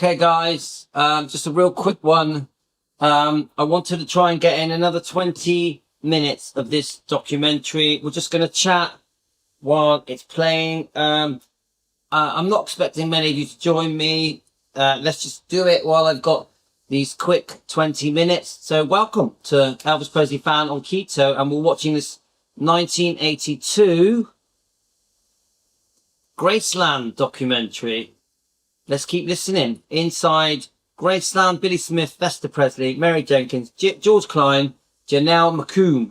Okay, guys, just a real quick one. I wanted to try and get in another 20 minutes of this documentary. We're just going to chat while it's playing. I'm not expecting many of you to join me. Let's just do it while I've got these quick 20 minutes. So welcome to Elvis Presley Fan on Keto, and we're watching this 1982 Graceland documentary. Let's keep listening. Inside Graceland, Billy Smith, Lester Presley, Mary Jenkins, George Klein, Janelle McComb.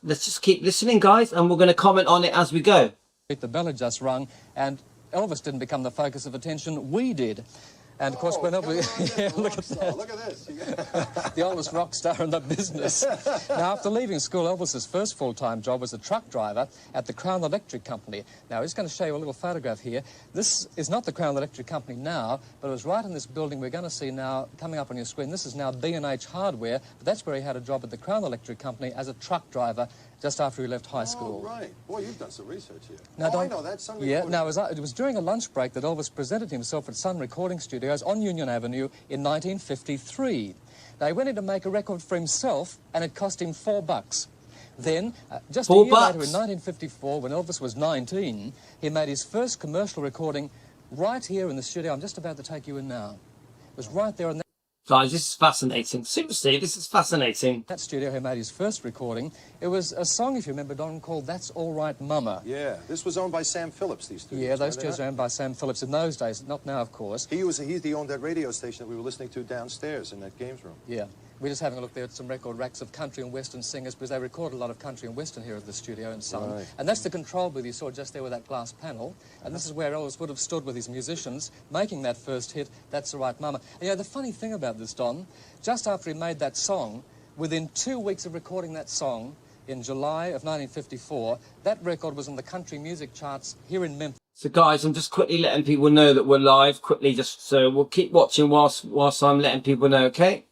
Let's just keep listening, guys, and we're going to comment on it as we go. The bell had just rung, and Elvis didn't become the focus of attention. We did. And of course, when Elvis... Yeah, look at that. Look at this. The oldest rock star in the business. Now, after leaving school, Elvis's first full-time job was a truck driver at the Crown Electric Company. Now, I'm just going to show you a little photograph here. This is not the Crown Electric Company now, but it was right in this building we're going to see now, coming up on your screen. This is now B&H Hardware, but that's where he had a job at the Crown Electric Company as a truck driver just after he left high school. Oh, right. Boy, you've done some research here. Now, I know that. Sun yeah, now, it was during a lunch break that Elvis presented himself at Sun Recording Studios on Union Avenue in 1953. Now, he went in to make a record for himself, and it cost him $4. Then, just a year later, in 1954, when Elvis was 19, he made his first commercial recording right here in the studio. I'm just about to take you in now. It was right there in that... Guys, this is fascinating. Seriously, this is fascinating. That studio he made his first recording. It was a song, if you remember, Don, called That's All Right, Mama. Yeah, this was owned by Sam Phillips, these studios. Yeah, those studios were owned by Sam Phillips in those days, not now, of course. He owned that radio station that we were listening to downstairs in that games room. Yeah. We're just having a look there at some record racks of country and western singers, because they record a lot of country and western here at the studio in Sun. Right. And that's the control booth you saw just there with that glass panel. And this is where Elvis would have stood with his musicians, making that first hit, That's All Right, Mama. And, you know, the funny thing about this, Don, just after he made that song, within 2 weeks of recording that song, in July of 1954, that record was on the country music charts here in Memphis. So, guys, I'm just quickly letting people know that we're live. Quickly, just so we'll keep watching whilst I'm letting people know, okay?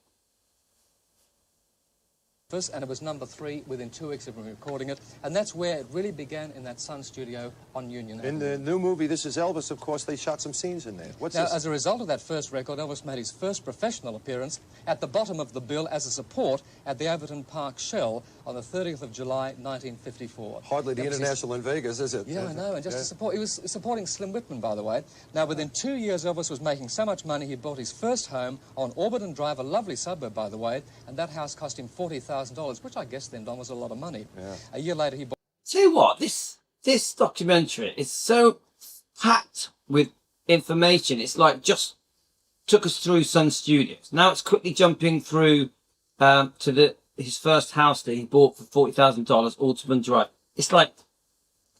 And it was number 3 within 2 weeks of recording it, and that's where it really began, in that Sun studio on Union Avenue. In the new movie, This Is Elvis, of course, they shot some scenes in there. What's now, this? As a result of that first record, Elvis made his first professional appearance at the bottom of the bill as a support at the Overton Park Shell on the 30th of July, 1954. Hardly the International in Vegas, is it? Yeah, I know, and just to support... He was supporting Slim Whitman, by the way. Now, within 2 years, Elvis was making so much money, he bought his first home on Orbiton Drive, a lovely suburb, by the way, and that house cost him $40,000, which I guess then, Don, was a lot of money. Yeah. A year later, he bought... Tell you what, this documentary is so packed with information. It's like just took us through Sun Studios. Now it's quickly jumping through to his first house that he bought for $40,000, Orbiton Drive. It's like,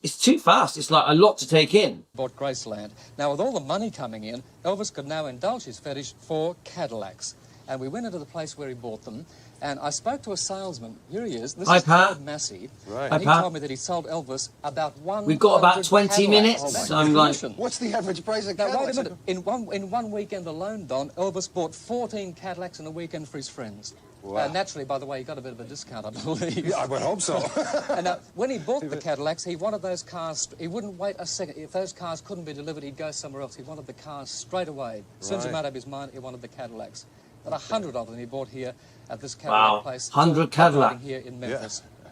it's too fast. It's like a lot to take in. Bought Graceland. Now, with all the money coming in, Elvis could now indulge his fetish for Cadillacs. And we went into the place where he bought them, and I spoke to a salesman. Here he is. This is Pat Massey. Right. And he told me that he sold Elvis about 100 We've got about 20 minutes. Oh, I'm like, what's the average price of Cadillacs? Now, wait a minute. In one weekend alone, Don, Elvis bought 14 Cadillacs in a weekend for his friends. Wow. Naturally, by the way, he got a bit of a discount, I believe. Yeah, I would hope so. And when he bought the Cadillacs, he wanted those cars... He wouldn't wait a second. If those cars couldn't be delivered, he'd go somewhere else. He wanted the cars straight away. As soon as he made up his mind, he wanted the Cadillacs. But 100 of them he bought here at this Cadillac place. 100 Cadillacs here in Memphis. Yeah.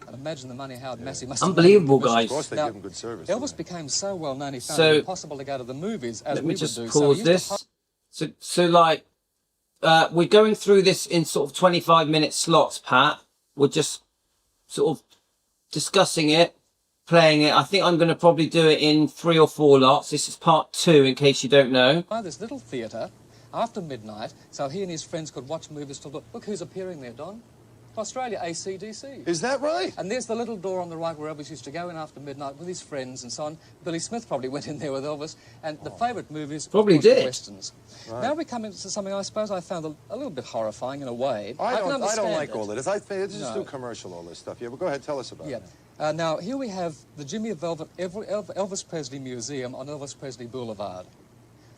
And imagine the money Howard Massey must unbelievable, have guys. Of course, they give him good service. Elvis became so well known, he found it impossible to go to the movies as we would do. Let me just pause this. So like, we're going through this in sort of 25-minute slots, Pat. We're just sort of discussing it, playing it. I think I'm going to probably do it in 3 or 4 lots. This is part 2, in case you don't know. By this little theatre after midnight, so he and his friends could watch movies till... Look who's appearing there, Don. Australia, AC/DC. Is that right? And there's the little door on the right where Elvis used to go in after midnight with his friends and so on. Billy Smith probably went in there with Elvis. And the favourite movies... Probably did. The westerns. Right. Now we come into something I suppose I found a little bit horrifying in a way. I don't like it. all of this. It's just too commercial, all this stuff. Yeah, well, go ahead, tell us about it. Now, here we have the Jimmy Velvet Elvis Presley Museum on Elvis Presley Boulevard.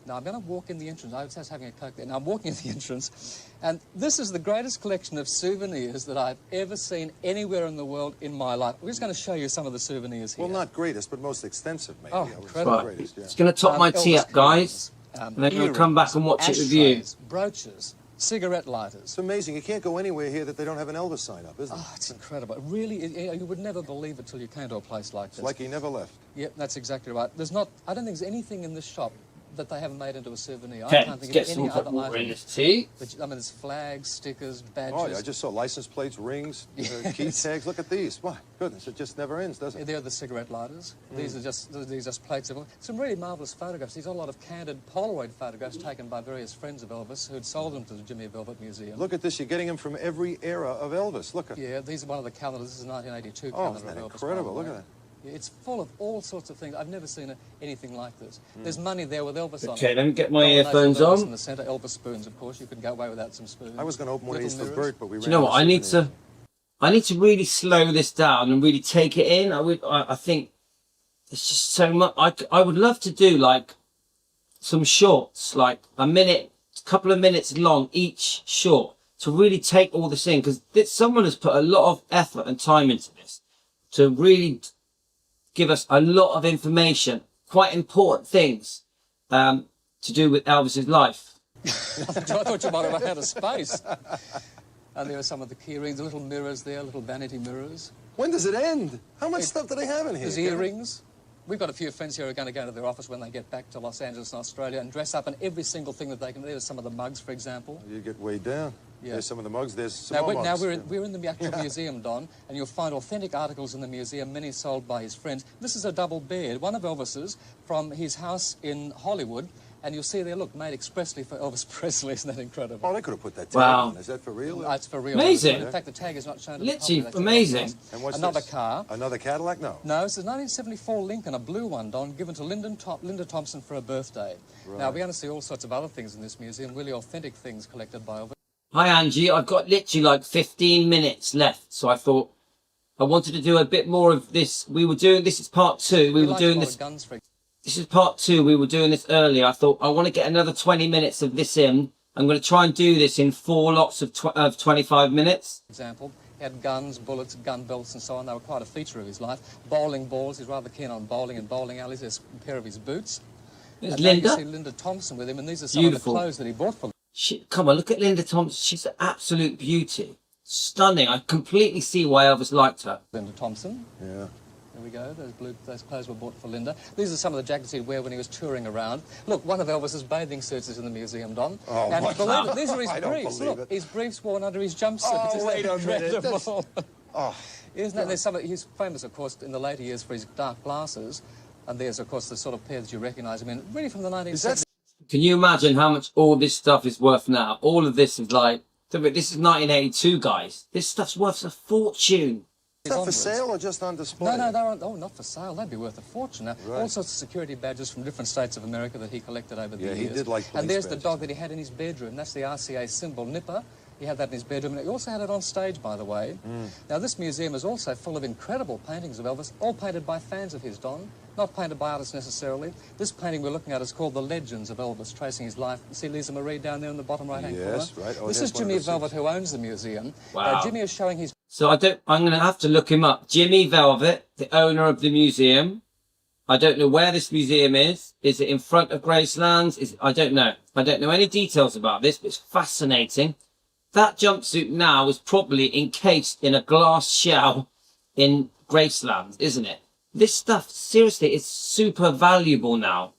Now, I'm going to walk in the entrance. I was having a Coke there. Now, I'm walking in the entrance, and this is the greatest collection of souvenirs that I've ever seen anywhere in the world in my life. We're just going to show you some of the souvenirs here. Well, not greatest, but most extensive, maybe. Oh, incredible. Greatest, yeah. It's going to top my tea up, guys. And then we'll come back and watch it with you. ashtrays, brooches, cigarette lighters. It's amazing. You can't go anywhere here that they don't have an Elvis sign up, isn't it? Oh, it's incredible. It really, you would never believe it till you came to a place like this. It's like he never left. Yep, that's exactly right. I don't think there's anything in this shop that they haven't made into a souvenir. I Okay, can't let's think get of some any hot other water in item. this tea. I mean, there's flags, stickers, badges. Oh, yeah, I just saw license plates, rings, key tags. Look at these. My goodness, it just never ends, does it? They're the cigarette lighters. These are just plates of some really marvellous photographs. He's got a lot of candid Polaroid photographs taken by various friends of Elvis who'd sold them to the Jimmy Velvet Museum. Look at this. You're getting them from every era of Elvis. Look at. Yeah, these are one of the calendars. This is a 1982 Oh, calendar isn't that of Elvis. incredible? by the Look at way. that. Yeah, it's full of all sorts of things. I've never seen anything like this. There's money there with Elvis on it. Okay, let me get my Combination of earphones Elvis on. in the centre, Elvis spoons, of course. You couldn't go away without some spoons. I was going to open one of Little these for mirrors. Bert, but we ran Do you know what? out of souvenirs. I need to really slow this down and really take it in. I think it's just so much. I would love to do like some shorts, like a couple of minutes long each short, to really take all this in, because someone has put a lot of effort and time into this to really give us a lot of information, quite important things to do with Elvis's life. I thought you might have run out of space. And there are some of the key rings, the little mirrors there, little vanity mirrors. When does it end? How much stuff do they have in here? There's earrings. We've got a few friends here who are going to go to their office when they get back to Los Angeles and Australia and dress up in every single thing that they can. There's some of the mugs, for example. You get way down. Yeah. There's some of the mugs. There's some Now, more now mugs. we're in the actual museum, Don, and you'll find authentic articles in the museum, many sold by his friends. This is a double bed, one of Elvis's from his house in Hollywood, and you'll see there, look, made expressly for Elvis Presley. Isn't that incredible? Oh, they could have put that tag Wow. on. Is that for real? It's for real. Amazing. In fact, the tag is not shown to Literally the public. That's amazing. And what's Another this? car. Another Cadillac? No. No, this is a 1974 Lincoln, a blue one, Don, given to Linda Thompson for her birthday. Right. Now, we're going to see all sorts of other things in this museum, really authentic things collected by Elvis. Hi Angie, I've got literally like 15 minutes left, so I thought I wanted to do a bit more of this. This is part 2. We were likes doing a lot this. of guns, for This is part 2. We were doing this earlier. I thought I want to get another 20 minutes of this in. I'm going to try and do this in 4 lots of 25 minutes. example. He had guns, bullets, gun belts, and so on. They were quite a feature of his life. Bowling balls. He's rather keen on bowling and bowling alleys. There's a pair of his boots. There's And now you Linda. see Linda Thompson with him, and these are some Beautiful. of the clothes that he bought for Come on, look at Linda Thompson. She's an absolute beauty. Stunning. I completely see why Elvis liked her. Linda Thompson. Yeah. There we go. Those clothes were bought for Linda. These are some of the jackets he'd wear when he was touring around. Look, one of Elvis's bathing suits is in the museum, Don. Oh, and my believe God. it, these are his I don't briefs. believe Look, it. his briefs worn under his jumpsuit. Oh, Isn't wait that a minute. incredible? Oh. Isn't that? There's some. He's famous, of course, in the later years for his dark glasses. And there's, of course, the sort of pair that you recognise him in. Really from the 1970s. Can you imagine how much all this stuff is worth now? All of this is like, this is 1982, guys. This stuff's worth a fortune. Is that for onwards. sale or just on display? No, they're not for sale. They'd be worth a fortune. Now, Right. all sorts of security badges from different states of America that he collected over the Yeah, years. he did like police And there's the badges. dog that he had in his bedroom. That's the RCA symbol, Nipper. He had that in his bedroom, and he also had it on stage, by the way. Now, this museum is also full of incredible paintings of Elvis, all painted by fans of his, Don, not painted by artists necessarily. This painting we're looking at is called The Legends of Elvis, tracing his life. See Lisa Marie down there in the bottom right-hand Yes, corner? right. Oh, This there's is one of Jimmy the Velvet, suits. who owns the museum. Wow. Jimmy is showing his So I'm going to have to look him up. Jimmy Velvet, the owner of the museum. I don't know where this museum is. Is it in front of Graceland? I don't know. I don't know any details about this, but it's fascinating. That jumpsuit now is probably encased in a glass shell in Graceland, isn't it? This stuff, seriously, is super valuable now.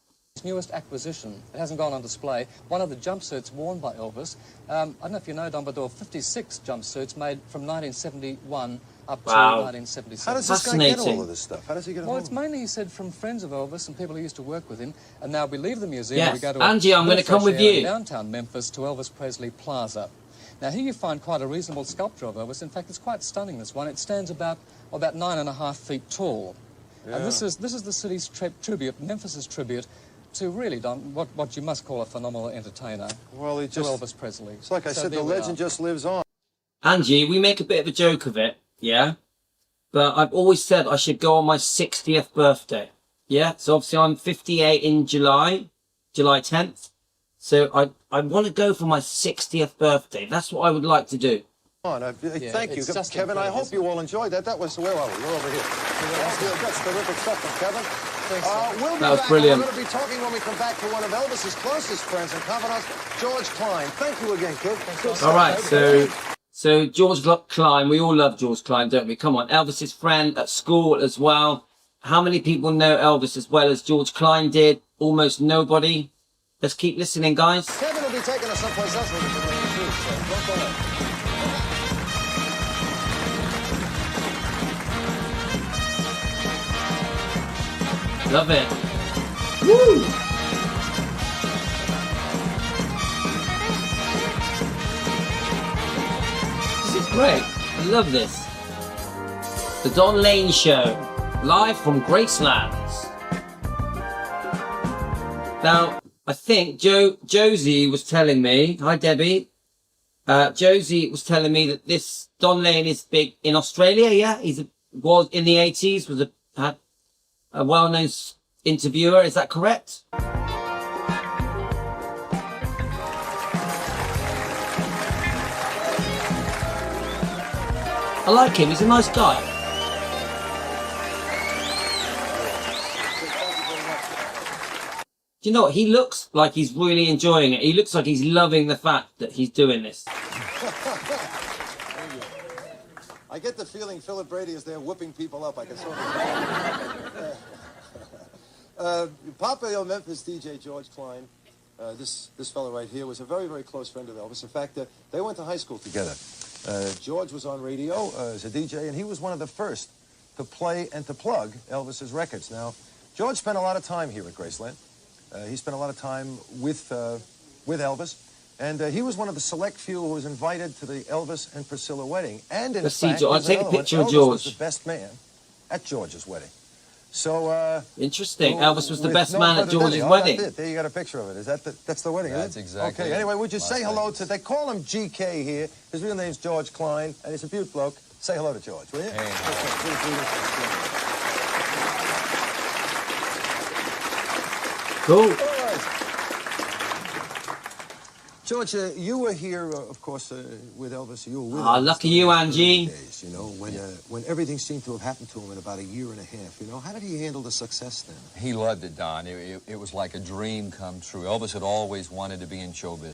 newest acquisition. It hasn't gone on display. One of the jumpsuits worn by Elvis. I don't know if you know, Don, but there were 56 jumpsuits made from 1971 up to Wow. 1977. How does this guy get all Fascinating. of this stuff? How does he get it Well, home? it's mainly, he said, from friends of Elvis and people who used to work with him. And now we leave the museum Yes. and we go to Angie, I'm a gonna come fresh with area you. in downtown Memphis to Elvis Presley Plaza. Now, here you find quite a reasonable sculpture of Elvis. In fact, it's quite stunning, this one. It stands about 9.5 feet tall. And this is the city's tribute, Memphis's tribute to really, Don, what you must call a phenomenal entertainer, Well, he to just... Elvis Presley. It's like I So said, there the we legend are. just lives on. Angie, we make a bit of a joke of it, yeah? But I've always said I should go on my 60th birthday. Yeah? So obviously I'm 58 in July 10th. So I want to go for my 60th birthday. That's what I would like to do. Thank you, it's just Kevin. I incredible, hope you all enjoyed that. That was, where are we? We're over here. That's terrific stuff from Kevin. That was brilliant. We're going to be talking when we come back to one of Elvis's closest friends and confidants, George Klein. Thank you again, kid. All right, so George Klein, we all love George Klein, don't we? Come on, Elvis's friend at school as well. How many people know Elvis as well as George Klein did? Almost nobody. Let's keep listening, guys. Kevin will be taking us someplace else with us too, so don't go away. Love it. Woo! This is great. I love this. The Don Lane Show, live from Graceland. Now, I think Josie was telling me, hi Debbie, Josie was telling me that this Don Lane is big in Australia, yeah? Was in the 80s, had a well-known interviewer, is that correct? I like him, he's a nice guy. Do you know what? He looks like he's really enjoying it. He looks like he's loving the fact that he's doing this. I get the feeling Philip Brady is there whooping people up. I can sort of... Popular Memphis DJ George Klein, this fellow right here, was a very, very close friend of Elvis. In fact, they went to high school together. George was on radio as a DJ, and he was one of the first to play and to plug Elvis's records. Now, George spent a lot of time here at Graceland. He spent a lot of time with Elvis, and he was one of the select few who was invited to the Elvis and Priscilla wedding. And in fact, I'll take a picture of Elvis George. was the best man at George's wedding. So interesting. Elvis was the best man at George's wedding. That's it. There you got a picture of it. Is that's the wedding? That's exactly. Okay. Anyway, would you say hello to? They call him GK here. His real name's George Klein, and he's a beaut bloke. Say hello to George, will you? Hey. Cool. George, you were here, of course, with Elvis. You were with Ah, Elvis lucky you, Angie. days, you know, when everything seemed to have happened to him in about a year and a half. You know, how did he handle the success then? He loved it, Don. It was like a dream come true. Elvis had always wanted to be in showbiz.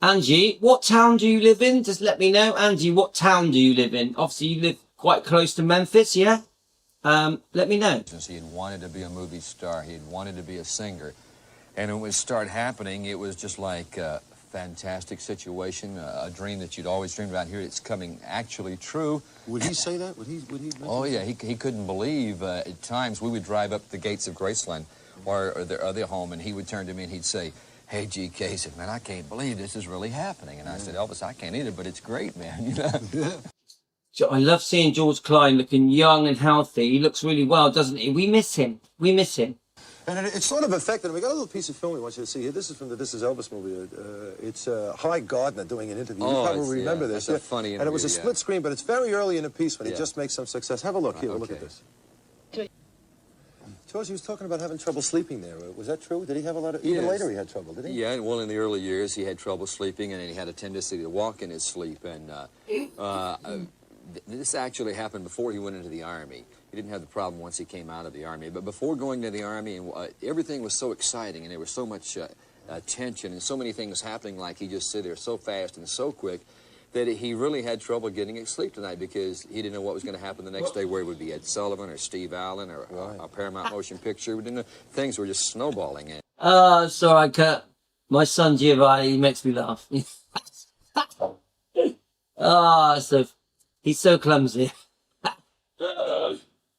Angie, what town do you live in? Just let me know. Angie, what town do you live in? Obviously, you live quite close to Memphis, yeah? Let me know. He had wanted to be a movie star. He had wanted to be a singer. And when it started happening, it was just like a fantastic situation, a dream that you'd always dreamed about. Here it's coming actually true. Would he say that? Would he Oh, yeah. He couldn't believe. At times, we would drive up the gates of Graceland or their home, and he would turn to me and he'd say, "Hey, GK," he said, "Man, I can't believe this is really happening." And I said, "Elvis, I can't either, but it's great, man." You know? I love seeing George Klein looking young and healthy. He looks really well, doesn't he? We miss him. We miss him. And it's sort of affected him. We got a little piece of film we want you to see here. This is from the This Is Elvis movie. It's Hy Gardner doing an interview. You probably remember this. That's a funny interview. And it was a split screen, but it's very early in the piece when he Yeah. just makes some success. Have a look here. Okay. Look at this. George, he was talking about having trouble sleeping there. Was that true? Did he have a lot of... Even Yes. later he had trouble, did he? Yeah, well, in the early years, he had trouble sleeping, and he had a tendency to walk in his sleep. And this actually happened before he went into the Army. He didn't have the problem once he came out of the Army. But before going to the Army, and everything was so exciting, and there was so much tension and so many things happening, like he just sit there so fast and so quick, that he really had trouble getting sleep tonight because he didn't know what was going to happen the next day, where it would be Ed Sullivan or Steve Allen or a Paramount Motion Picture. We didn't know. Things were just snowballing. Sorry, Kurt. My son Giovanni, he makes me laugh. He's so clumsy.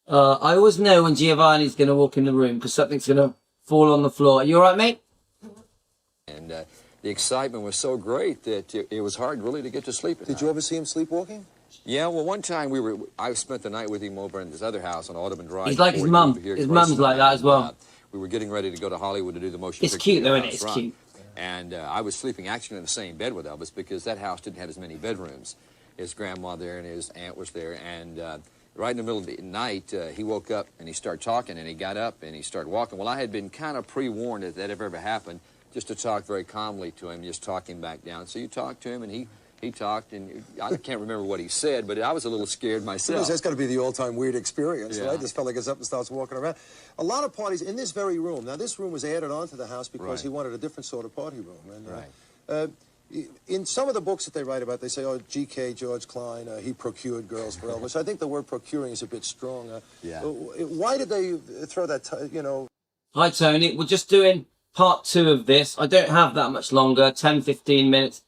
I always know when Giovanni's going to walk in the room because something's going to fall on the floor. You all right, mate? And the excitement was so great that it was hard really to get to sleep at night. Did you ever see him sleepwalking? Yeah, well, one time I spent the night with him over in this other house on Audubon Drive. He's like his before he mum. moved here to His mum's Graceland. like that as well. We were getting ready to go to Hollywood to do the motion It's picture. cute though, isn't it? House It's Run. cute. And I was sleeping actually in the same bed with Elvis because that house didn't have as many bedrooms. His grandma there and his aunt was there. And right in the middle of the night, he woke up and he started talking, and he got up and he started walking. Well, I had been kind of pre-warned that ever happened, just to talk very calmly to him, just talk him back down. So you talk to him, and He talked, and I can't remember what he said, but I was a little scared myself. That's got to be the all-time weird experience, Yeah. right? This fella gets up and starts walking around. A lot of parties in this very room. Now, this room was added onto the house because Right. he wanted a different sort of party room. And, Right. In some of the books that they write about, they say, oh, G.K. George Klein, he procured girls for Elvis. I think the word procuring is a bit strong. Yeah. Why did they throw that, you know... Hi, Tony. We're just doing part 2 of this. I don't have that much longer, 10, 15 minutes.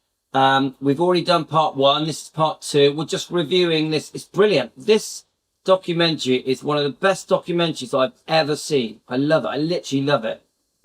We've already done part 1. This is part 2. We're just reviewing this. It's brilliant. This documentary is one of the best documentaries I've ever seen. I love it. I literally love it.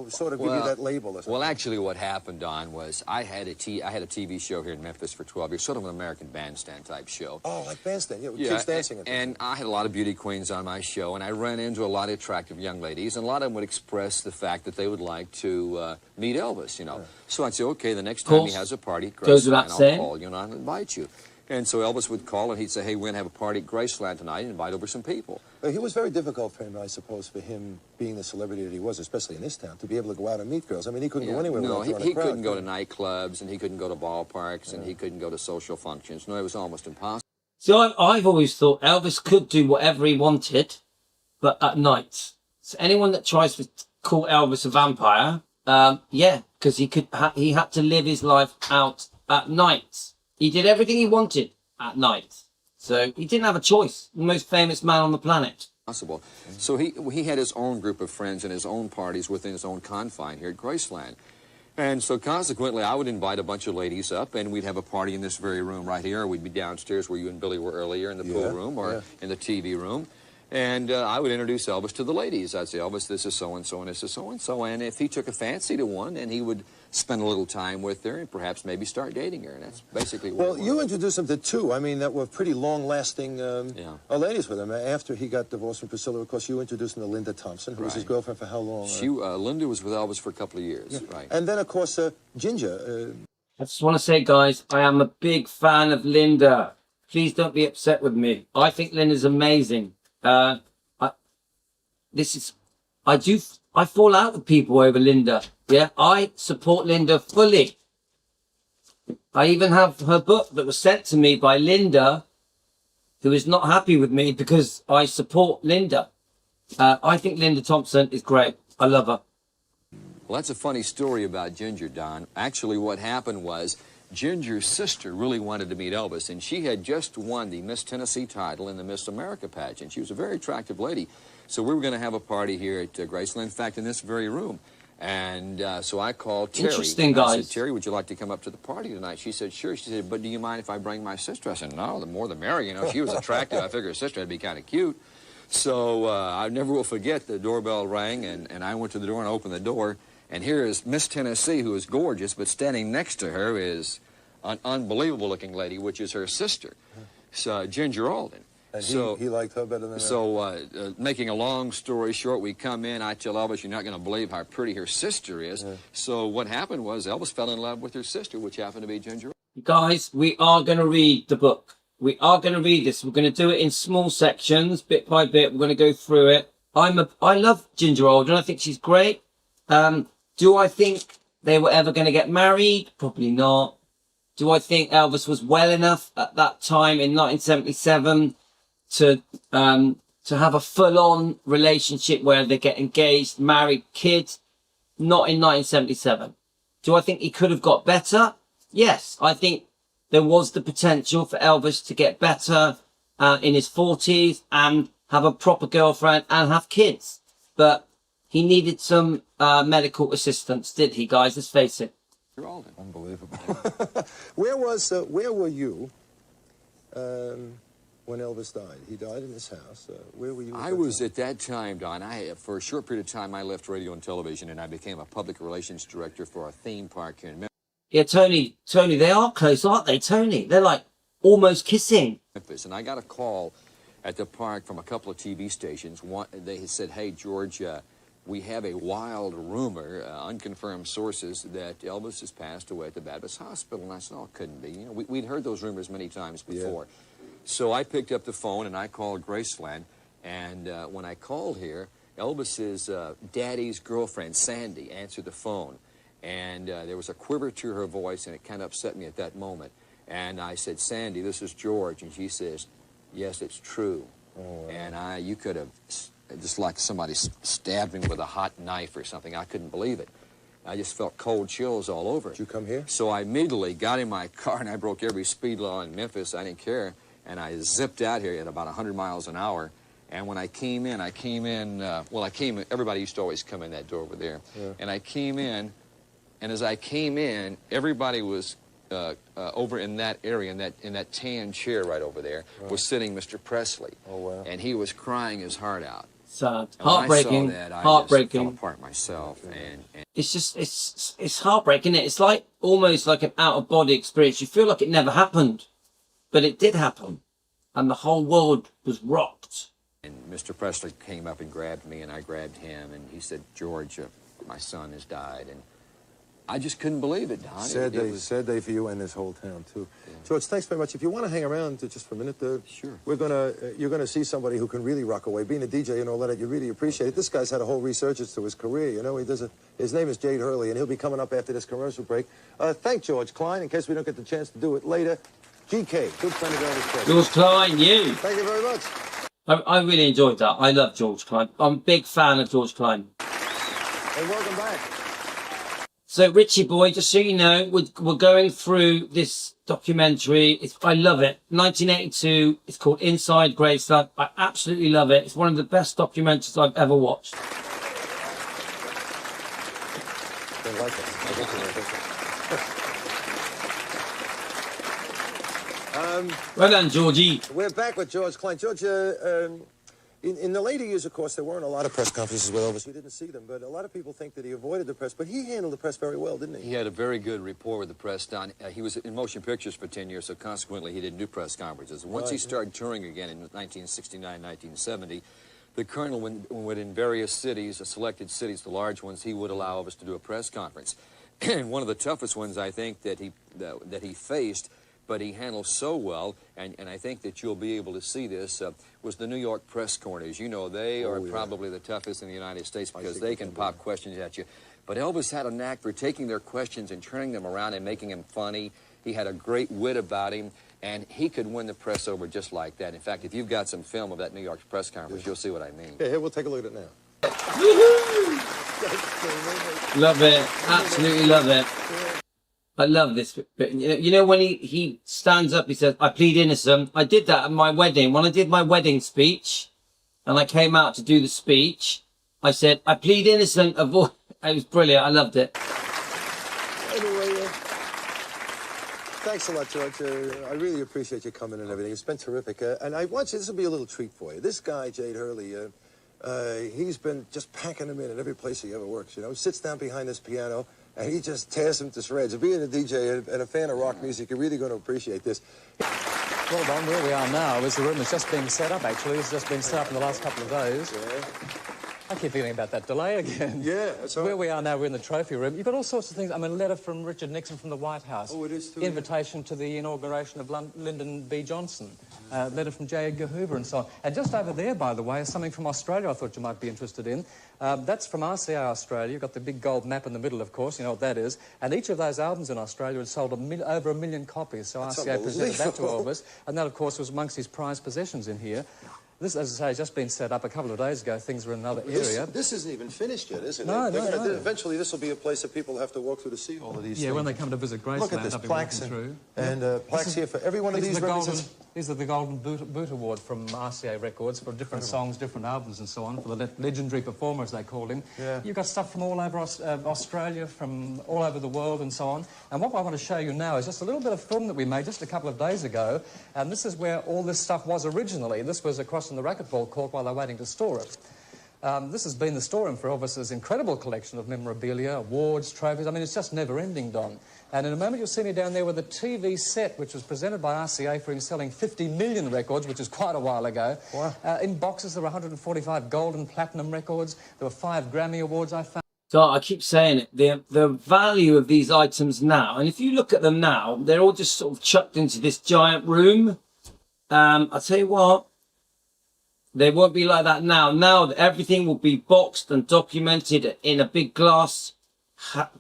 Sort of give you that label. Well, actually, what happened, Don, was I had a TV show here in Memphis for 12 years, sort of an American Bandstand type show. Oh, like Bandstand, yeah, with kids dancing. And I had a lot of beauty queens on my show, and I ran into a lot of attractive young ladies, and a lot of them would express the fact that they would like to meet Elvis, you know. Yeah. So I'd say, okay, the next time he has a party at Goes without Graceland, I'll saying. call you and I'll invite you. And so Elvis would call, and he'd say, hey, we're going to have a party at Graceland tonight, and invite over some people. It was very difficult for him, I suppose, for him being the celebrity that he was, especially in this town, to be able to go out and meet girls. I mean, he couldn't go anywhere No, without drawing a he crowd. couldn't go to nightclubs, and he couldn't go to ballparks, and he couldn't go to social functions. No, it was almost impossible. So I've always thought Elvis could do whatever he wanted, but at night. So anyone that tries to call Elvis a vampire, yeah, because he had to live his life out at night. He did everything he wanted at night. So he didn't have a choice. The most famous man on the planet. Possible. So he had his own group of friends and his own parties within his own confine here at Graceland. And so consequently, I would invite a bunch of ladies up, and we'd have a party in this very room right here, or we'd be downstairs where you and Billy were earlier in the pool room or in the TV room. And I would introduce Elvis to the ladies. I'd say, Elvis, this is so-and-so, and this is so-and-so. And if he took a fancy to one, and he would spend a little time with her and perhaps maybe start dating her. And that's basically what Well, you introduced him to 2, I mean, that were pretty long-lasting ladies with him. After he got divorced from Priscilla, of course, you introduced him to Linda Thompson, who was his girlfriend for how long? Linda was with Elvis for a couple of years, right. And then, of course, Ginger. I just want to say, guys, I am a big fan of Linda. Please don't be upset with me. I think Linda's amazing. I fall out with people over Linda. Yeah, I support Linda fully. I even have her book that was sent to me by Linda, who is not happy with me because I support Linda. I think Linda Thompson is great. I love her. Well, that's a funny story about Ginger, Don. Actually, what happened was Ginger's sister really wanted to meet Elvis, and she had just won the Miss Tennessee title in the Miss America pageant. She was a very attractive lady. So we were going to have a party here at Graceland, in fact, in this very room. And so I called Terry. Interesting, guys. I said, Terry, would you like to come up to the party tonight? She said, sure. She said, but do you mind if I bring my sister? I said, no, the more the merrier. You know, she was attractive. I figured her sister would be kind of cute. So I never will forget the doorbell rang, and I went to the door and opened the door. And here is Miss Tennessee, who is gorgeous, but standing next to her is an unbelievable-looking lady, which is her sister, Ginger Alden. And he liked her better than her. So, making a long story short, we come in, I tell Elvis, you're not going to believe how pretty her sister is. Yeah. So what happened was Elvis fell in love with her sister, which happened to be Ginger. Guys, we are going to read the book. We are going to read this. We're going to do it in small sections, bit by bit. We're going to go through it. I love Ginger Alden. I think she's great. Do I think they were ever going to get married? Probably not. Do I think Elvis was well enough at that time in 1977 to have a full-on relationship where they get engaged, married, kids? Not in 1977. Do I think he could have got better? Yes, I think there was the potential for Elvis to get better in his 40s and have a proper girlfriend and have kids. But he needed some medical assistance, did he, guys? Let's face it. Unbelievable. Where were you when Elvis died? He died in his house. Where were you? I was at that time, Don. For a short period of time, I left radio and television, and I became a public relations director for a theme park here in Memphis. Yeah, Tony, they are close, aren't they, Tony? They're like almost kissing. And I got a call at the park from a couple of TV stations. They said, hey, George, we have a wild rumor, unconfirmed sources, that Elvis has passed away at the Baptist Hospital. And I said, oh, it couldn't be. You know, we'd heard those rumors many times before. Yeah. So I picked up the phone and I called Graceland. And when I called here, Elvis's daddy's girlfriend, Sandy, answered the phone. And there was a quiver to her voice, and it kind of upset me at that moment. And I said, Sandy, this is George. And she says, yes, it's true. Oh, wow. And you could have, just like somebody stabbed me with a hot knife or something. I couldn't believe it. I just felt cold chills all over. Did you come here? So I immediately got in my car and I broke every speed law in Memphis. I didn't care. And I zipped out here at about 100 miles an hour. And when I came in, everybody used to always come in that door over there. Yeah. And I came in, and as I came in, everybody was over in that area, in that tan chair right over there, was sitting Mr. Presley. Oh, wow. And he was crying his heart out. Sad. Heartbreaking. I saw that, heartbreaking. I just fell apart myself. And it's just, it's heartbreaking, isn't it? It's like, almost like an out-of-body experience. You feel like it never happened, but it did happen. And the whole world was rocked. And Mr. Presley came up and grabbed me, and I grabbed him, and he said, George, my son has died. And I just couldn't believe it, Don. Sad day for you and this whole town, too. Yeah. George, thanks very much. If you want to hang around just for a minute, sure. You're gonna see somebody who can really rock away. Being a DJ and all that, you really appreciate it. This guy's had a whole resurgence to his career, you know. His name is Jade Hurley, and he'll be coming up after this commercial break. Thank George Klein, in case we don't get the chance to do it later. GK, good friend of Elvis Presley. George Klein, you. Thank you very much. I really enjoyed that. I love George Klein. I'm a big fan of George Klein. Hey, welcome back. So, Richie boy, just so you know, we're going through this documentary. I love it. 1982. It's called Inside Graceland. I absolutely love it. It's one of the best documentaries I've ever watched. Don't like it. I think you like it. Well done, Georgie. We're back with George Klein. George, in the later years, of course, there weren't a lot of press conferences with Elvis. We didn't see them, but a lot of people think that he avoided the press. But he handled the press very well, didn't he? He had a very good rapport with the press, Don. He was in motion pictures for 10 years, so consequently he didn't do press conferences. Once he started touring again in 1969, 1970, the Colonel would in various cities, selected cities, the large ones, he would allow Elvis to do a press conference. And one of the toughest ones, I think, that he faced, but he handled so well, and I think that you'll be able to see this, was the New York press corners. You know, they are probably the toughest in the United States because they can pop questions at you. But Elvis had a knack for taking their questions and turning them around and making them funny. He had a great wit about him, and he could win the press over just like that. In fact, if you've got some film of that New York press conference, you'll see what I mean. Yeah, here, we'll take a look at it now. Love it. Absolutely love it. I love this bit. You know when he stands up, he says, I plead innocent. I did that at my wedding. When I did my wedding speech, and I came out to do the speech, I said, I plead innocent of all... It was brilliant. I loved it. Anyway, thanks a lot, George. I really appreciate you coming and everything. It's been terrific. And I want you, this will be a little treat for you. This guy, Jade Hurley, he's been just packing them in every place he ever works, you know. He sits down behind this piano, and he just tears them to shreds. Being a DJ and a fan of rock music, you're really going to appreciate this. Well, Don, where we are now is the room that's just being set up, actually. It's just been set up in the last couple of days. Yeah. I keep feeling about that delay again. Yeah, that's all Where right. we are now, we're in the trophy room. You've got all sorts of things. I mean, a letter from Richard Nixon from the White House. Oh, it is too. Invitation to the inauguration of Lyndon B. Johnson. Letter from J. Edgar Hoover and so on. And just over there, by the way, is something from Australia I thought you might be interested in. That's from RCA Australia. You've got the big gold map in the middle, of course. You know what that is. And each of those albums in Australia had sold over 1 million copies. So That's RCA presented that to Elvis. And that, of course, was amongst his prized possessions in here. This, as I say, has just been set up a couple of days ago. Things were in another area. This isn't even finished yet, is it? No. Eventually, this will be a place that people have to walk through to see all of these things. Yeah, when they come to visit Graceland, look at this, plaques plaques here for every one of these represents. These are the Golden Boot Award from RCA Records for different songs, different albums and so on, for the legendary performer, as they called him. Yeah. You've got stuff from all over Australia, from all over the world and so on. And what I want to show you now is just a little bit of film that we made just a couple of days ago. And this is where all this stuff was originally. This was across in the racquetball court while they're waiting to store it. This has been the storeroom for Elvis's incredible collection of memorabilia, awards, trophies. I mean, it's just never-ending, Don. And in a moment, you'll see me down there with a TV set, which was presented by RCA for him selling 50 million records, which is quite a while ago. Wow. In boxes, there were 145 gold and platinum records. There were 5 Grammy Awards I found. So I keep saying it, the value of these items now, and if you look at them now, they're all just sort of chucked into this giant room. I'll tell you what, they won't be like that now. Now everything will be boxed and documented in a big glass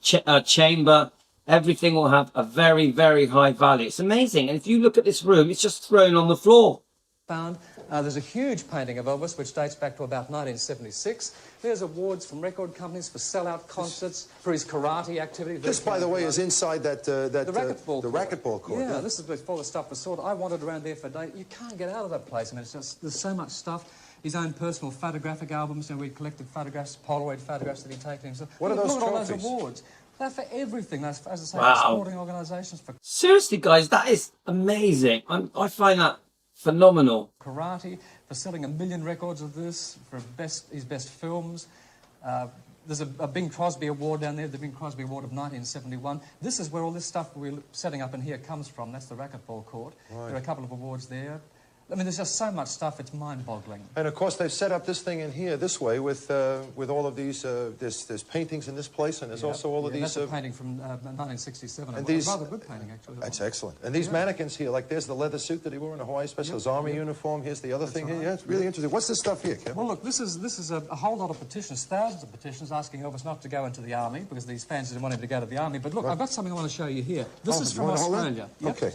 chamber, everything will have a very, very high value. It's amazing. And if you look at this room, it's just thrown on the floor. Found. There's a huge painting of Elvis, which dates back to about 1976. There's awards from record companies for sellout concerts, for his karate activity. This, by the way, is inside that the racquetball court. Yeah, this is before the stuff was sorted. I wandered around there for days. You can't get out of that place. I mean, it's just, there's so much stuff. His own personal photographic albums, we collected photographs, Polaroid photographs that he'd taken himself. What are those Look at all trophies? those awards. They're for everything. That's, as I say, Wow. for sporting organisations, for Seriously, guys, that is amazing. I find that phenomenal. karate, for selling 1 million records of this, for his best films. There's a Bing Crosby Award down there, the Bing Crosby Award of 1971. This is where all this stuff we're setting up in here comes from. That's the racquetball court. Right. There are a couple of awards there. I mean, there's just so much stuff, it's mind-boggling. And, of course, they've set up this thing in here this way with all of these, there's paintings in this place, and there's also all of these... That's a painting from 1967. And these, a rather good painting, actually. That's excellent. And these mannequins here, like there's the leather suit that he wore in a Hawaii Special, his army uniform. Here's the other thing here. Yeah, it's really interesting. What's this stuff here, Kevin? Well, look, this is a whole lot of petitions, thousands of petitions asking Elvis not to go into the army because these fans didn't want him to go to the army. But look, I've got something I want to show you here. This is from Australia. Yep. Okay.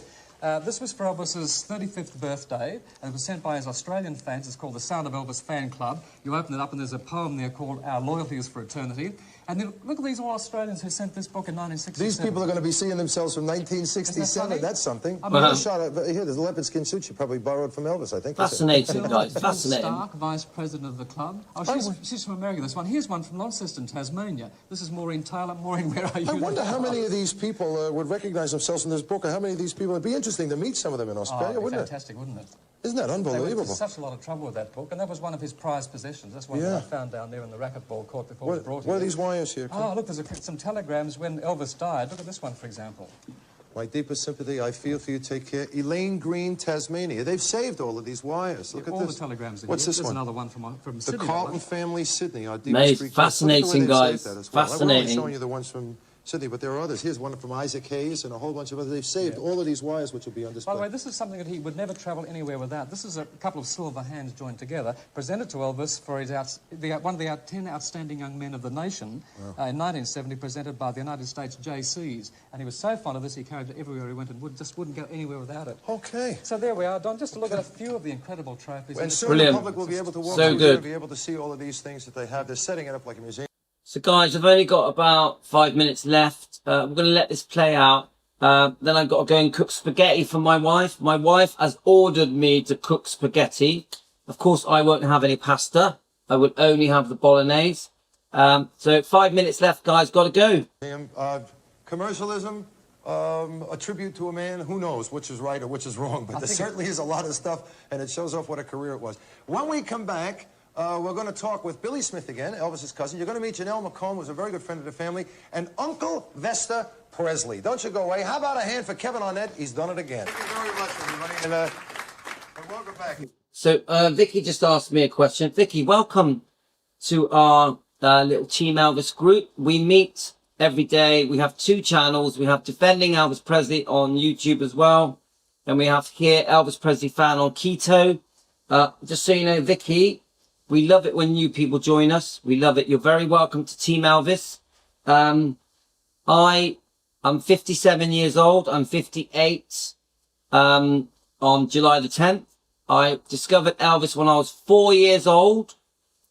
This was for Elvis's 35th birthday, and it was sent by his Australian fans. It's called the Sound of Elvis Fan Club. You open it up, and there's a poem there called Our Loyalty is for Eternity. And then look at these all Australians who sent this book in 1967. These people are going to be seeing themselves from 1967. That's something. I mean, here, there's a leopard skin suit you probably borrowed from Elvis, I think. Fascinating, guys. Fascinating. Stark, vice president of the club. Oh, she's from America, this one. Here's one from Launceston, Tasmania. This is Maureen Taylor. Maureen, where are you? I wonder how many of these people would recognize themselves in this book, or how many of these people... It'd be interesting to meet some of them in Australia, wouldn't fantastic, wouldn't it? Isn't that unbelievable? They went to such a lot of trouble with that book, and that was one of his prized possessions. That's one that I found down there in the racquetball court before it was brought in. What are these wires here? Oh, look, there's some telegrams when Elvis died. Look at this one, for example. My deepest sympathy I feel for you. Take care. Elaine Green, Tasmania. They've saved all of these wires. Look at all this. the telegrams. What's this There's one? another one from the Sydney. The Carlton family, Sydney. Our Amazing, fascinating, guys. Fascinating. I'm only showing you the ones from Sydney, but there are others. Here's one from Isaac Hayes and a whole bunch of others. They've saved all of these wires, which will be on display. By the way, this is something that he would never travel anywhere without. This is a couple of silver hands joined together, presented to Elvis for his one of the 10 outstanding young men of the nation in 1970, presented by the United States JCs. And he was so fond of this, he carried it everywhere he went and just wouldn't go anywhere without it. Okay. So there we are, Don, just to look at a few of the incredible trophies. And soon the public will be able to walk through here and be able to see all of these things that they have. They're setting it up like a museum. So, guys, I've only got about 5 minutes left. I'm going to let this play out. Then I've got to go and cook spaghetti for my wife. My wife has ordered me to cook spaghetti. Of course, I won't have any pasta. I will only have the bolognese. So 5 minutes left, guys. Got to go. Commercialism, a tribute to a man, who knows which is right or which is wrong, but there certainly is a lot of stuff, and it shows off what a career it was. When we come back, we're going to talk with Billy Smith again, Elvis's cousin. You're going to meet Janelle McComb, who's a very good friend of the family, and Uncle Vesta Presley. Don't you go away. How about a hand for Kevin Arnett? He's done it again. Thank you very much, everybody, and welcome back. So, Vicky just asked me a question. Vicky, welcome to our little Team Elvis group. We meet every day. We have 2 channels. We have Defending Elvis Presley on YouTube as well. And we have here Elvis Presley Fan on Keto. Just so you know, Vicky, we love it when new people join us. We love it. You're very welcome to Team Elvis. I am 57 years old. I'm 58 on July the 10th. I discovered Elvis when I was 4 years old.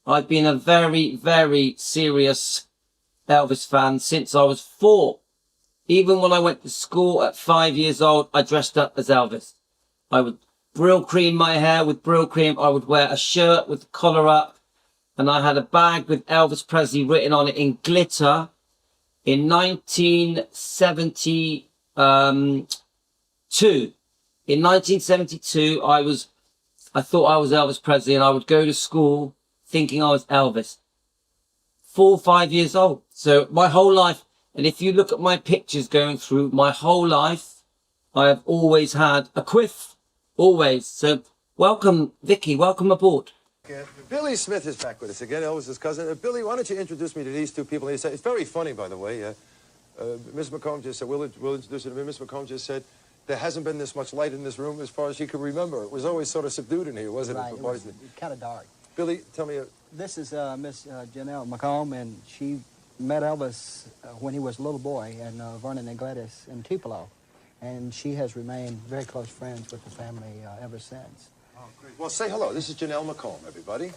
I've been a very, very serious Elvis fan since I was 4. Even when I went to school at 5 years old, I dressed up as Elvis. I would Brill cream my hair with Brill cream. I would wear a shirt with the collar up. And I had a bag with Elvis Presley written on it in glitter. In 1972. In 1972, I thought I was Elvis Presley, and I would go to school thinking I was Elvis. 4 or 5 years old. So my whole life, and if you look at my pictures going through my whole life, I have always had a quiff. Always. So welcome, Vicky. Welcome aboard. Billy Smith is back with us again, Elvis's cousin. Billy, why don't you introduce me to these 2 people? It's very funny, by the way. Miss McComb just said, we'll introduce you to me. Miss McComb just said, there hasn't been this much light in this room as far as she could remember. It was always sort of subdued in here, wasn't it? Right, it was kind of dark. Billy, tell me... This is Miss Janelle McComb, and she met Elvis when he was a little boy, and Vernon and Gladys in Tupelo. And she has remained very close friends with the family ever since. Oh, great. Well, say hello. This is Janelle McComb, everybody.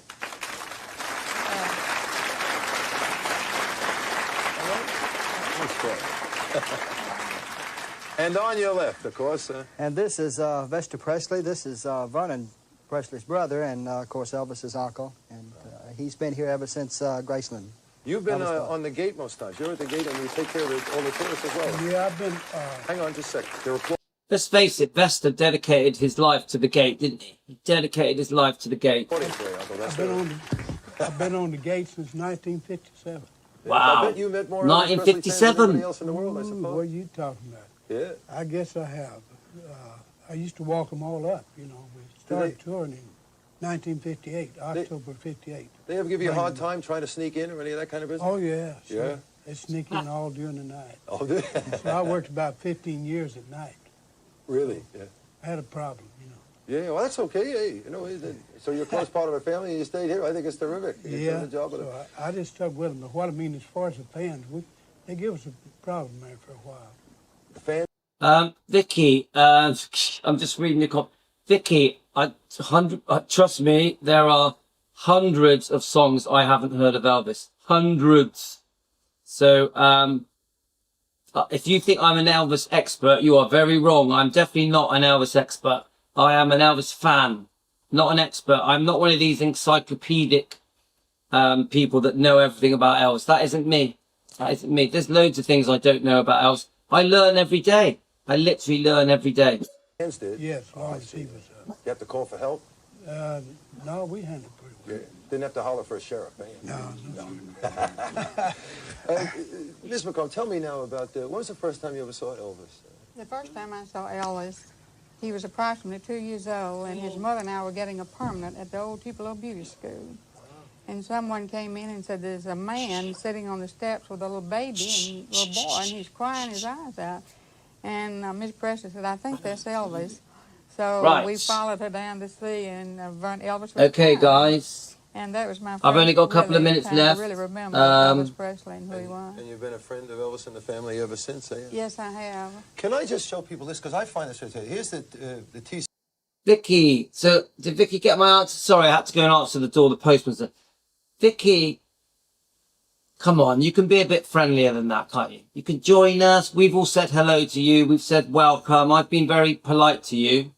And on your left, of course. And this is Vesta Presley. This is Vernon Presley's brother, and of course Elvis's uncle. And he's been here ever since Graceland. You've been on the gate most times. You're at the gate and you take care of all the tourists as well. Yeah, I've been... Hang on just a second. Let's face it, Vesta dedicated his life to the gate, didn't he? He dedicated his life to the gate. I've been on the gate since 1957. Wow. I bet you met more Elvis Presley fans than 1957. anybody else in the world, I suppose. What are you talking about? Yeah. I guess I have. I used to walk them all up, you know. We started touring in 1958, October 58. They ever give you a hard time trying to sneak in or any of that kind of business? Oh, yeah. Sure. Yeah? They sneak in all during the night. Oh, did So I worked about 15 years at night. Really? Yeah. I had a problem, you know. Yeah, well, that's okay. Hey, you know, so you're a close part of our family and you stayed here. I think it's terrific. You did Yeah, the job of so it. I just stuck with them. But what I mean as far as the fans, they give us a problem there for a while. The fans? Vicky, I'm just reading the copy. Vicky, trust me, there are hundreds of songs I haven't heard of Elvis. Hundreds. So, if you think I'm an Elvis expert, you are very wrong. I'm definitely not an Elvis expert. I am an Elvis fan, not an expert. I'm not one of these encyclopedic people that know everything about Elvis. That isn't me. That isn't me. There's loads of things I don't know about Elvis. I learn every day. I literally learn every day. Fans did? Yes, as long as he was... You have to call for help? No, we handled pretty well. Yeah. Didn't have to holler for a sheriff, eh? No. Ms. McComb, tell me now about, when was the first time you ever saw Elvis? The first time I saw Elvis, he was approximately 2 years old, and his mother and I were getting a permanent at the old Tupelo Beauty School. And someone came in and said, there's a man sitting on the steps with a little baby and a little boy, and he's crying his eyes out. And Miss Presley said, I think that's Elvis. So we followed her down to see, and Elvis was Okay, crying. guys. And that was my first I've only got a couple of minutes left. I really remember Elvis Presley and who he was. And you've been a friend of Elvis and the family ever since, eh? Yes, I have. Can I just show people this? Because I find this right here. Here's the T. Vicky, so did Vicky get my answer? Sorry, I had to go and answer the door. The postman said, Vicky, come on, you can be a bit friendlier than that, can't you? You can join us. We've all said hello to you. We've said welcome. I've been very polite to you.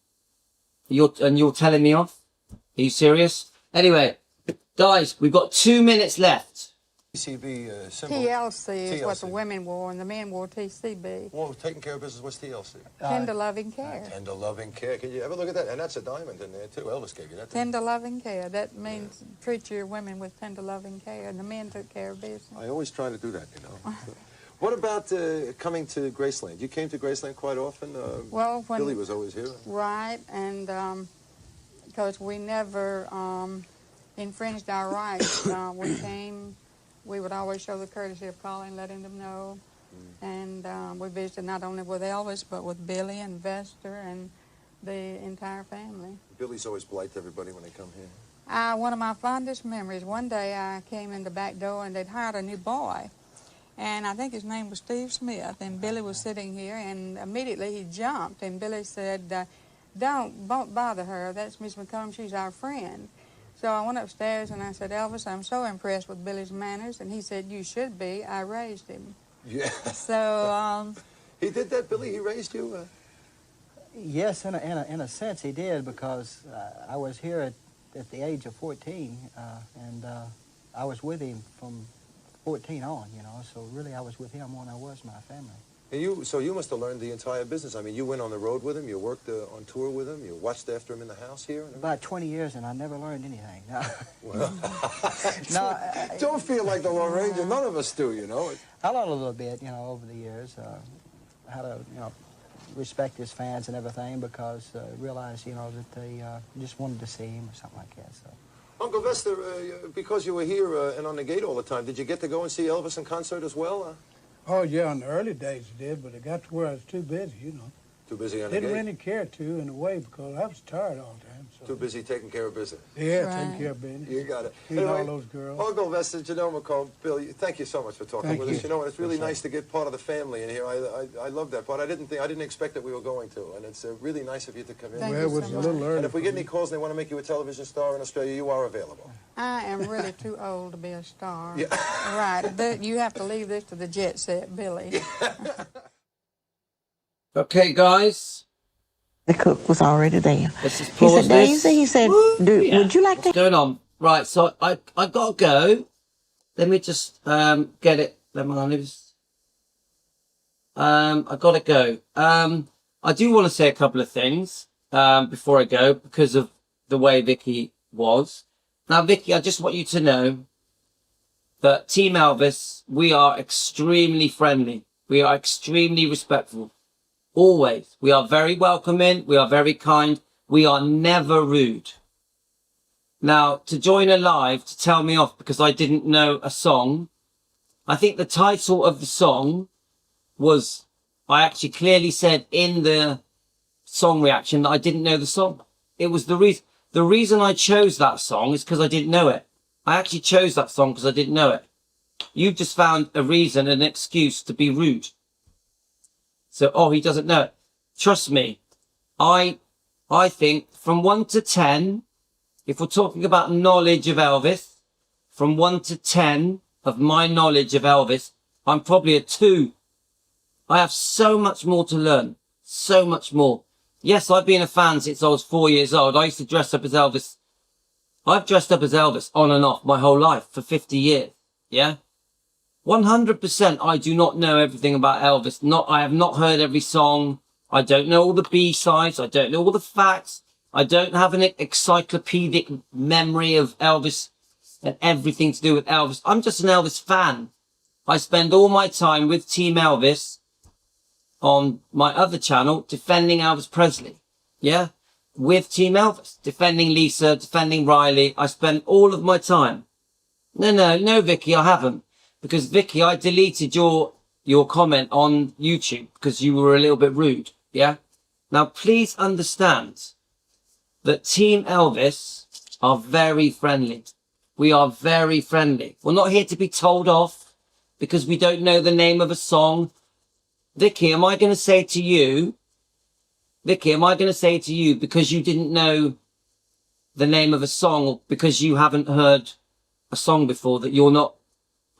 You're telling me off? Are you serious? Anyway, guys, we've got 2 minutes left. TCB symbol. TLC is what the TLC. women wore, and the men wore TCB. Well, taking care of business, what's TLC? Tender loving care. Tender loving care. Can you ever look at that? And that's a diamond in there, too. Elvis gave you that. Tender loving care. That means treat your women with tender loving care, and the men took care of business. I always try to do that, you know. What about coming to Graceland? You came to Graceland quite often? Well, when... Billy was always here. Right, and because we never infringed our rights. We came, we would always show the courtesy of calling, letting them know. And we visited not only with Elvis, but with Billy and Vester and the entire family. Billy's always polite to everybody when they come here. One of my fondest memories, one day I came in the back door and they'd hired a new boy. And I think his name was Steve Smith, and Billy was sitting here, and immediately he jumped, and Billy said, don't bother her, that's Miss McComb, she's our friend. So I went upstairs and I said, Elvis, I'm so impressed with Billy's manners, and he said, you should be, I raised him. Yeah. So, He did that, Billy? He raised you? Yes, in a sense he did, because I was here at the age of 14, and I was with him from 14 on, you know, so really I was with him when I was my family. And so you must have learned the entire business. I mean, you went on the road with him, you worked on tour with him, you watched after him in the house here? About 20 years, and I never learned anything. Well, No, don't feel like the Lone Ranger. None of us do, you know. I learned a little bit, you know, over the years, how to, you know, respect his fans and everything, because realized, you know, that they just wanted to see him or something like that, so. Uncle Vester, because you were here and on the gate all the time, did you get to go and see Elvis in concert as well? Oh, yeah, in the early days it did, but it got to where I was too busy, you know. Too busy on the Didn't gate? really care to in a way because I was tired all the time. So. Too busy taking care of business. Yeah, Right. taking care of business. You got it. Feeding all those girls. Uncle Vesta, Janelle McComb, Bill, thank you so much for talking Thank with you. us. You know, and it's really nice to get part of the family in here. I love that part. I didn't expect that we were going to, and it's really nice of you to come in. Thank Well, you it was so a little much. early. And if we for get me. any calls and they want to make you a television star in Australia, you are available. I am really too old to be a star. Yeah. Right. You have to leave this to the jet set, Billy. Okay, guys. The cook was already there. Let's just He pause said, this. Daisy, he said, Woo, yeah. would you like What's to? going on? Right, so I gotta go. Let me just get it. Let me I gotta go. I do want to say a couple of things before I go because of the way Vicky was. Now, Vicky, I just want you to know that Team Elvis, we are extremely friendly. We are extremely respectful. Always. We are very welcoming. We are very kind. We are never rude. Now, to join a live to tell me off because I didn't know a song, I think the title of the song was, I actually clearly said in the song reaction that I didn't know the song. It was the reason I chose that song is because I didn't know it. I actually chose that song because I didn't know it. You've just found a reason, an excuse to be rude. So, oh, he doesn't know it. Trust me. I think from 1 to 10, if we're talking about knowledge of Elvis, from 1 to 10 of my knowledge of Elvis, I'm probably a 2. I have so much more to learn. So much more. Yes, I've been a fan since I was 4 years old. I used to dress up as Elvis. I've dressed up as Elvis on and off my whole life for 50 years. Yeah? 100% I do not know everything about Elvis. I have not heard every song. I don't know all the B-sides. I don't know all the facts. I don't have an encyclopedic memory of Elvis and everything to do with Elvis. I'm just an Elvis fan. I spend all my time with Team Elvis on my other channel defending Elvis Presley. Yeah? With Team Elvis. Defending Lisa, defending Riley. I spend all of my time. No, Vicky, I haven't. Because Vicky, I deleted your comment on YouTube because you were a little bit rude. Yeah? Now, please understand that Team Elvis are very friendly. We are very friendly. We're not here to be told off because we don't know the name of a song. Vicky, am I going to say to you, because you didn't know the name of a song or because you haven't heard a song before that you're not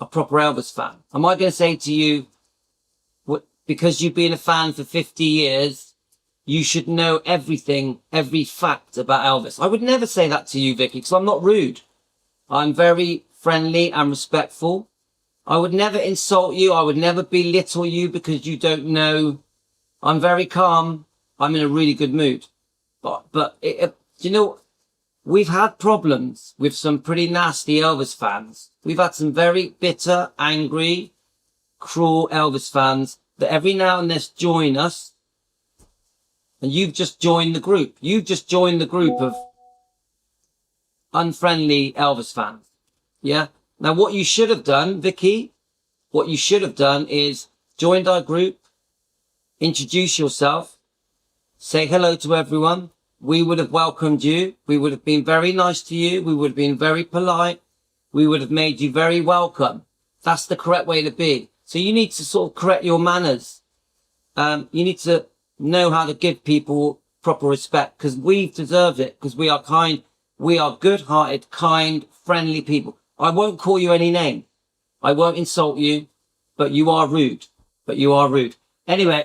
a proper Elvis fan? Am I going to say to you, because you've been a fan for 50 years, you should know everything, every fact about Elvis? I would never say that to you, Vicky, because I'm not rude. I'm very friendly and respectful. I would never insult you. I would never belittle you because you don't know. I'm very calm. I'm in a really good mood. But you know, we've had problems with some pretty nasty Elvis fans. We've had some very bitter, angry, cruel Elvis fans that every now and then join us. And you've just joined the group. You've just joined the group of unfriendly Elvis fans. Yeah? Now, what you should have done, Vicky, what you should have done is joined our group, introduce yourself, say hello to everyone. We would have welcomed you. We would have been very nice to you. We would have been very polite. We would have made you very welcome. That's the correct way to be. So you need to sort of correct your manners. You need to know how to give people proper respect because we've deserved it because we are kind. We are good-hearted, kind, friendly people. I won't call you any name. I won't insult you, but you are rude. Anyway,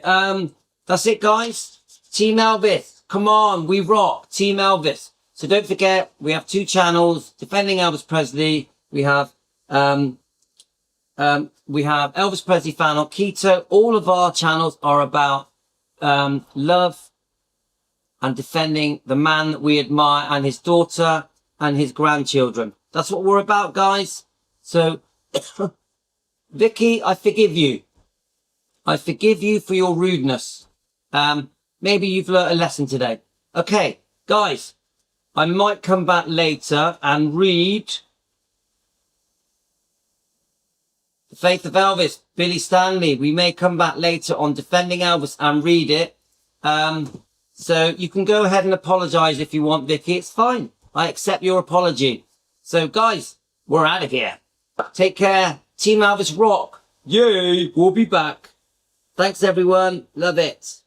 that's it, guys. Team Elvis. Come on, we rock. Team Elvis. So don't forget, we have 2 channels, Defending Elvis Presley. We have Elvis Presley Fan on Keto. All of our channels are about love and defending the man that we admire and his daughter and his grandchildren. That's what we're about, guys. So, Vicky, I forgive you. I forgive you for your rudeness. Maybe you've learnt a lesson today. Okay, guys, I might come back later and read The Faith of Elvis, Billy Stanley. We may come back later on Defending Elvis and read it. So you can go ahead and apologize if you want, Vicky. It's fine. I accept your apology. So guys, we're out of here. Take care. Team Elvis rock. Yay. We'll be back. Thanks everyone. Love it.